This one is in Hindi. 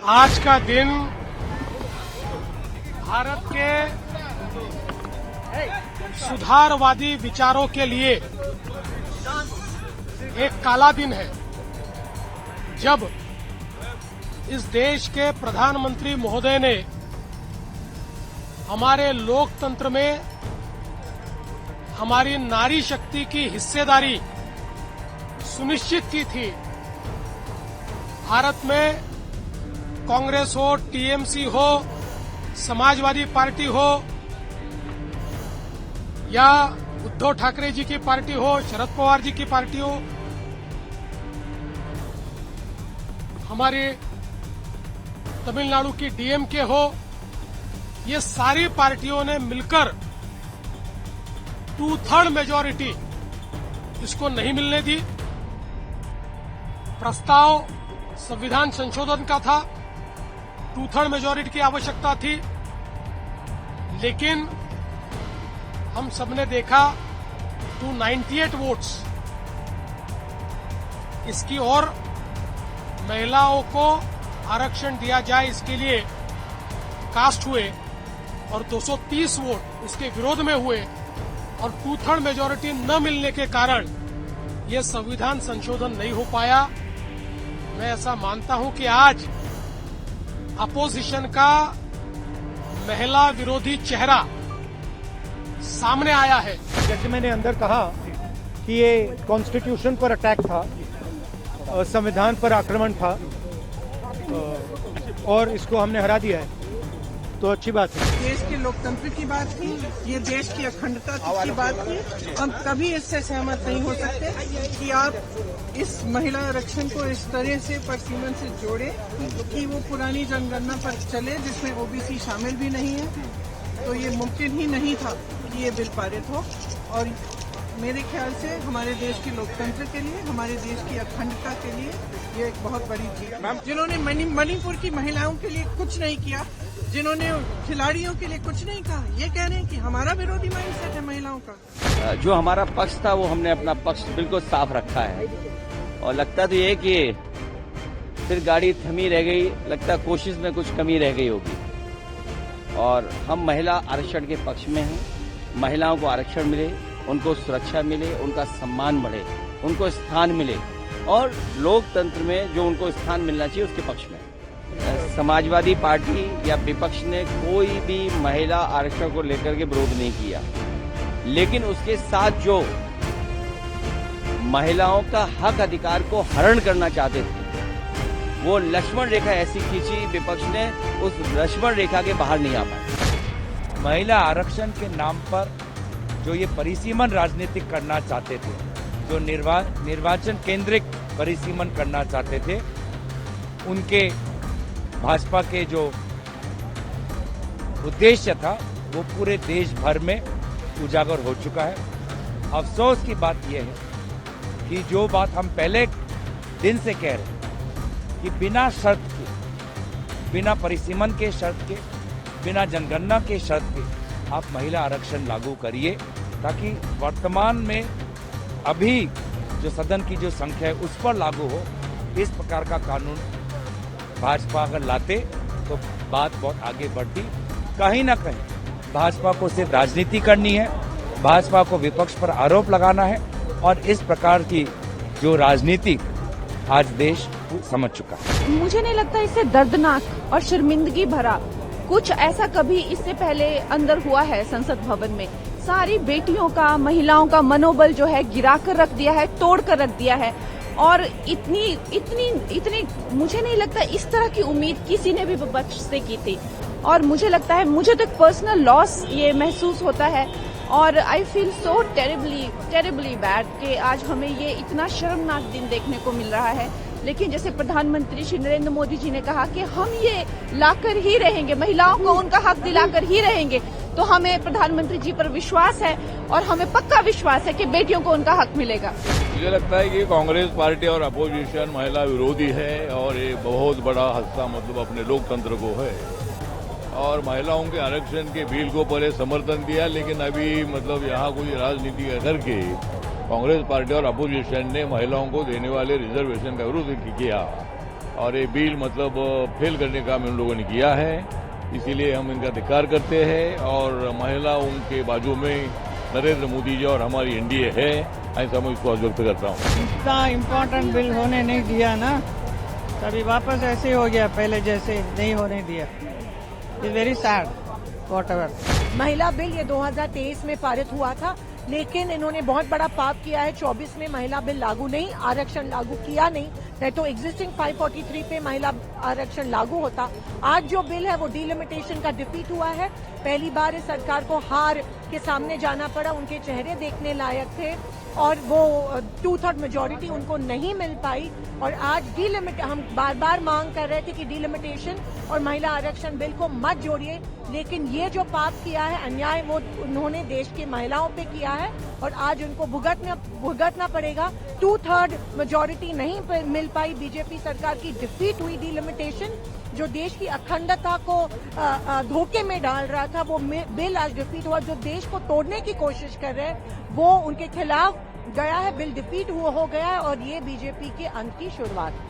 आज का दिन भारत के सुधारवादी विचारों के लिए एक काला दिन है, जब इस देश के प्रधानमंत्री महोदय ने हमारे लोकतंत्र में हमारी नारी शक्ति की हिस्सेदारी सुनिश्चित की थी। भारत में कांग्रेस हो, टीएमसी हो, समाजवादी पार्टी हो या उद्धव ठाकरे जी की पार्टी हो, शरद पवार जी की पार्टी हो, हमारी तमिलनाडु की डीएमके हो, ये सारी पार्टियों ने मिलकर 2/3 मेजॉरिटी इसको नहीं मिलने दी। प्रस्ताव संविधान संशोधन का था, 2/3 मेजॉरिटी की आवश्यकता थी, लेकिन हम सबने देखा 298 वोट्स इसकी और महिलाओं को आरक्षण दिया जाए इसके लिए कास्ट हुए और 230 वोट इसके विरोध में हुए और 2/3 मेजॉरिटी न मिलने के कारण ये संविधान संशोधन नहीं हो पाया। मैं ऐसा मानता हूं कि आज अपोजिशन का महिला विरोधी चेहरा सामने आया है। जैसे मैंने अंदर कहा कि ये कॉन्स्टिट्यूशन पर अटैक था, संविधान पर आक्रमण था और इसको हमने हरा दिया है, तो अच्छी बात है। देश के लोकतंत्र की बात थी, ये देश की अखंडता की बात थी। हम कभी इससे सहमत नहीं हो सकते कि आप इस महिला आरक्षण को इस तरह से परसीमन से जोड़े कि वो पुरानी जनगणना पर चले जिसमें ओबीसी शामिल भी नहीं है। तो ये मुमकिन ही नहीं था कि ये बिल पारित हो और मेरे ख्याल से हमारे देश के लोकतंत्र के लिए, हमारे देश की अखंडता के लिए ये एक बहुत बड़ी चीज है। जिन्होंने मणिपुर की महिलाओं के लिए कुछ नहीं किया, जिन्होंने खिलाड़ियों के लिए कुछ नहीं कहा, ये कह रहे हैं कि हमारा विरोधी माइंडसेट है महिलाओं का। जो हमारा पक्ष था वो हमने अपना पक्ष बिल्कुल साफ रखा है और लगता तो ये कि फिर गाड़ी थमी रह गई, लगता कोशिश में कुछ कमी रह गई होगी। और हम महिला आरक्षण के पक्ष में हैं। महिलाओं को आरक्षण मिले, उनको सुरक्षा मिले, उनका सम्मान बढ़े, उनको स्थान मिले और लोकतंत्र में जो उनको स्थान मिलना चाहिए उसके पक्ष में। समाजवादी पार्टी या विपक्ष ने कोई भी महिला आरक्षण को लेकर के विरोध नहीं किया, लेकिन उसके साथ जो महिलाओं का हक अधिकार को हरण करना चाहते थे वो लक्ष्मण रेखा ऐसी खींची विपक्ष ने, उस लक्ष्मण रेखा के बाहर नहीं आ पाए। महिला आरक्षण के नाम पर जो ये परिसीमन राजनीतिक करना चाहते थे, जो निर्वाचन केंद्रित परिसीमन करना चाहते थे, उनके भाजपा के जो उद्देश्य था वो पूरे देश भर में उजागर हो चुका है। अफसोस की बात यह है कि जो बात हम पहले दिन से कह रहे हैं कि बिना शर्त के, बिना परिसीमन के शर्त के, बिना जनगणना के शर्त के आप महिला आरक्षण लागू करिए, ताकि वर्तमान में अभी जो सदन की जो संख्या है उस पर लागू हो। इस प्रकार का कानून भाजपा अगर लाते तो बात बहुत आगे बढ़ती। कहीं ना कहीं भाजपा को सिर्फ राजनीति करनी है, भाजपा को विपक्ष पर आरोप लगाना है और इस प्रकार की जो राजनीति आज देश समझ चुका है। मुझे नहीं लगता इससे दर्दनाक और शर्मिंदगी भरा कुछ ऐसा कभी इससे पहले अंदर हुआ है संसद भवन में। सारी बेटियों का, महिलाओं का मनोबल जो है गिरा कर रख दिया है, तोड़ कर रख दिया है और इतनी मुझे नहीं लगता इस तरह की उम्मीद किसी ने भी विपक्ष से की थी। और मुझे लगता है, मुझे तो एक पर्सनल लॉस ये महसूस होता है और I feel so terribly bad कि आज हमें ये इतना शर्मनाक दिन देखने को मिल रहा है। लेकिन जैसे प्रधानमंत्री श्री नरेंद्र मोदी जी ने कहा कि हम ये लाकर ही रहेंगे, महिलाओं को उनका हक दिलाकर ही रहेंगे, तो हमें प्रधानमंत्री जी पर विश्वास है और हमें पक्का विश्वास है कि बेटियों को उनका हक मिलेगा। मुझे लगता है कि कांग्रेस पार्टी और अपोजिशन महिला विरोधी है और ये बहुत बड़ा हिस्सा मतलब अपने लोकतंत्र को है और महिलाओं के आरक्षण के बिल को पहले समर्थन दिया, लेकिन अभी मतलब यहाँ कोई राजनीति करके कांग्रेस पार्टी और अपोजिशन ने महिलाओं को देने वाले रिजर्वेशन का विरोध किया और ये बिल मतलब फेल करने का काम इन लोगों ने किया है। इसीलिए हम इनका धिक्कार करते हैं और महिलाओं के बाजू में नरेंद्र मोदी जी और हमारी एनडीए है, ऐसा मैं इसको व्यक्त करता हूँ। इतना इम्पोर्टेंट बिल होने नहीं दिया ना, तभी वापस ऐसे हो गया, पहले जैसे नहीं होने दिया। It's very sad whatever. महिला बिल ये 2023 में पारित हुआ था, लेकिन इन्होंने बहुत बड़ा पाप किया है। 24 में महिला बिल लागू नहीं, आरक्षण लागू किया नहीं तो एग्जिस्टिंग 543 पे महिला आरक्षण लागू होता। आज जो बिल है वो डिलिमिटेशन का डिफीट हुआ है। पहली बार इस सरकार को हार के सामने जाना पड़ा, उनके चेहरे देखने लायक थे और वो 2/3 मेजोरिटी उनको नहीं मिल पाई। और आज हम बार बार मांग कर रहे थे कि डिलिमिटेशन और महिला आरक्षण बिल को मत जोड़िए, लेकिन ये जो पाप किया है, अन्याय, वो उन्होंने देश की महिलाओं पे किया है और आज उनको भुगतना पड़ेगा। 2/3 मेजोरिटी नहीं मिल पाई, बीजेपी सरकार की डिफीट हुई। डिलिमिटेशन जो देश की अखंडता को धोखे में डाल रहा था, वो बिल आज डिफीट हुआ। जो देश को तोड़ने की कोशिश कर रहे हैं वो उनके खिलाफ गया है, बिल डिफीट हो गया है और ये बीजेपी के अंत की शुरुआत है।